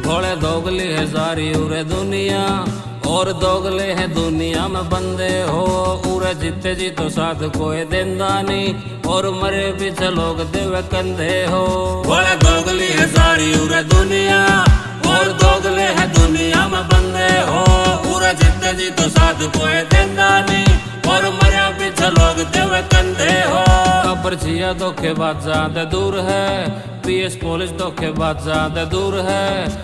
भोले दोगली है सारी उरे दुनिया, और दोगले है दुनिया में बंदे हो। उरे जीते जी तो साथ कोई देंदा नहीं, और मरे पीछे लोग देवे कंधे हो। भोले दोगली है सारी उरे दुनिया, और दोगले है दुनिया में बंदे हो। उरे जीते जी तो साथ कोई देंदा नहीं, और मरे पीछे लोग देवे कंधे हो। पर्चिया धोखेबाज ज्यादा दूर है, पीएस पुलिस धोखेबाज ज्यादा दूर है।